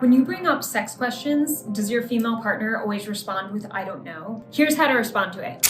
When you bring up sex questions, does your female partner always respond with, I don't know? Here's how to respond to it.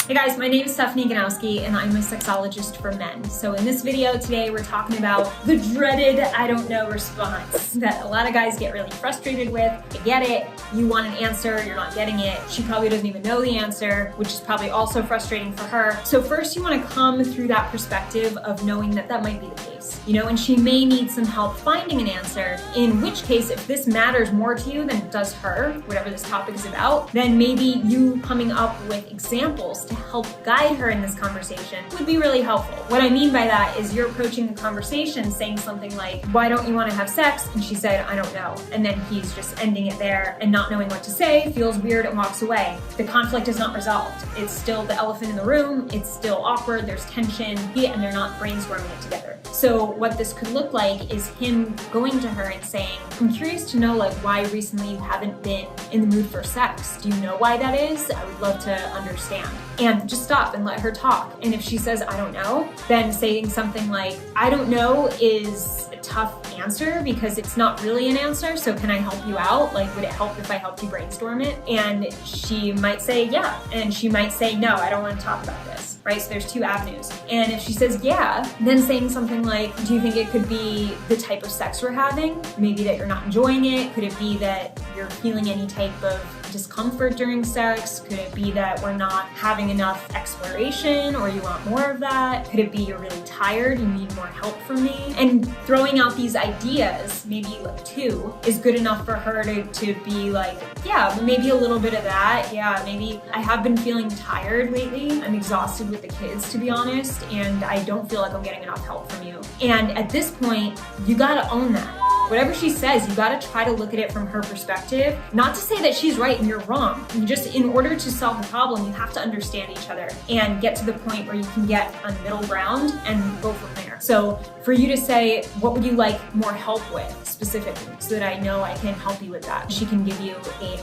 Hey guys, my name is Stephanie Ganowski and I'm a sexologist for men. So in this video today, we're talking about the dreaded I don't know response that a lot of guys get really frustrated with. I get it, you want an answer, you're not getting it. She probably doesn't even know the answer, which is probably also frustrating for her. So first you want to come through that perspective of knowing that that might be the case, and she may need some help finding an answer, in which case if this matters more to you than it does her, whatever this topic is about, then maybe you coming up with examples to help guide her in this conversation would be really helpful. What I mean by that is you're approaching the conversation saying something like, why don't you want to have sex? And she said, I don't know. And then he's just ending it there and not knowing what to say, feels weird and walks away. The conflict is not resolved. It's still the elephant in the room. It's still awkward. There's tension and they're not brainstorming it together. So what this could look like is him going to her and saying, I'm curious to know why recently you haven't been in the mood for sex. Do you know why that is? I would love to understand. And just stop and let her talk. And if she says, I don't know, then saying something like, I don't know is a tough answer because it's not really an answer. So can I help you out? Would it help if I helped you brainstorm it? And she might say, yeah. And she might say, no, I don't want to talk about this. Right? So there's two avenues. And if she says, yeah, then saying something like, do you think it could be the type of sex we're having? Maybe that you're not enjoying it? Could it be that you're feeling any type of discomfort during sex? Could it be that we're not having enough exploration or you want more of that? Could it be you're really tired, you need more help from me? And throwing out these ideas, maybe two, is good enough for her to be like, yeah, maybe a little bit of that. Yeah, maybe I have been feeling tired lately. I'm exhausted with the kids, to be honest, and I don't feel like I'm getting enough help from you. And at this point, you gotta own that. Whatever she says, you gotta try to look at it from her perspective. Not to say that she's right and you're wrong. In order to solve the problem, you have to understand each other and get to the point where you can get on middle ground and go from there. So for you to say, what would you like more help with specifically, so that I know I can help you with that. She can give you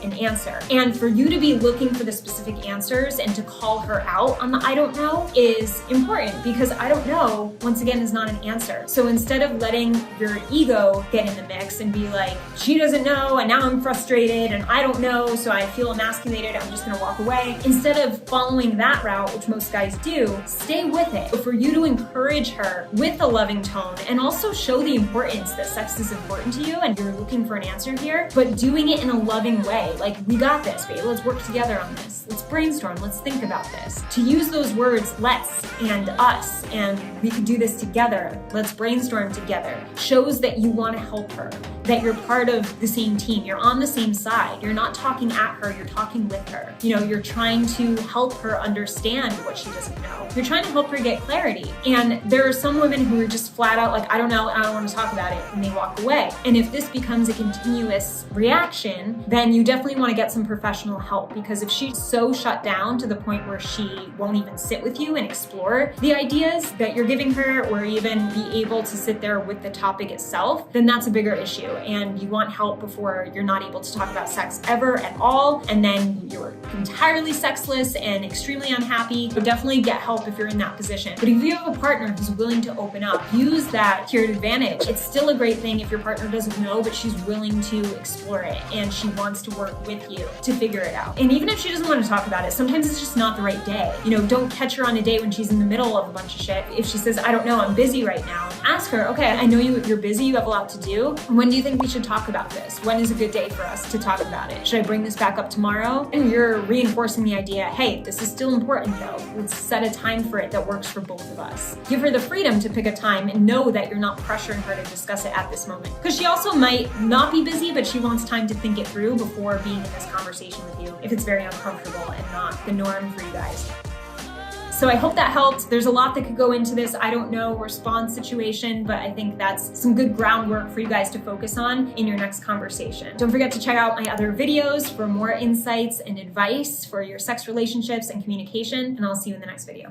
an answer. And for you to be looking for the specific answers and to call her out on the I don't know is important, because I don't know, once again, is not an answer. So instead of letting your ego get in the mix and be like, she doesn't know and now I'm frustrated and I don't know, so I feel emasculated, I'm just gonna walk away. Instead of following that route, which most guys do, stay with it. For you to encourage her with a loving tone and also show the importance that sex is important to you and you're looking for an answer here, but doing it in a loving way. We got this, babe, let's work together on this. Let's brainstorm, let's think about this. To use those words, let's and us, and we could do this together, let's brainstorm together, shows that you want to help her, that you're part of the same team, you're on the same side, you're not talking at her, you're talking with her. You're trying to help her understand what she doesn't know. You're trying to help her get clarity. And there are some women who are just flat out like, I don't know, I don't want to talk about it, and they walk away. And if this becomes a continuous reaction, then you definitely want to get some professional help, because if she's so shut down to the point where she won't even sit with you and explore the ideas that you're giving her, or even be able to sit there with the topic itself, then that's a bigger issue. And you want help before you're not able to talk about sex ever at all, and then you're entirely sexless and extremely unhappy. So definitely get help if you're in that position. But if you have a partner who's willing to open up, use that to your advantage. It's still a great thing if your partner doesn't know, but she's willing to explore it and she wants to work with you to figure it out. And even if she doesn't want to talk about it, sometimes it's just not the right day. Don't catch her on a day when she's in the middle of a bunch of shit. If she says, I don't know, I'm busy right now, ask her, okay, I know you're busy, you have a lot to do. When do you think we should talk about this? When is a good day for us to talk about it? Should I bring this back up tomorrow? And you're reinforcing the idea, hey, this is still important though. Let's set a time for it that works for both of us. Give her the freedom to pick a time and know that you're not pressuring her to discuss it at this moment. Because she also might not be busy, but she wants time to think it through before being in this conversation with you, if it's very uncomfortable and not the norm for you guys. So I hope that helped. There's a lot that could go into this I don't know response situation, but I think that's some good groundwork for you guys to focus on in your next conversation. Don't forget to check out my other videos for more insights and advice for your sex relationships and communication, and I'll see you in the next video.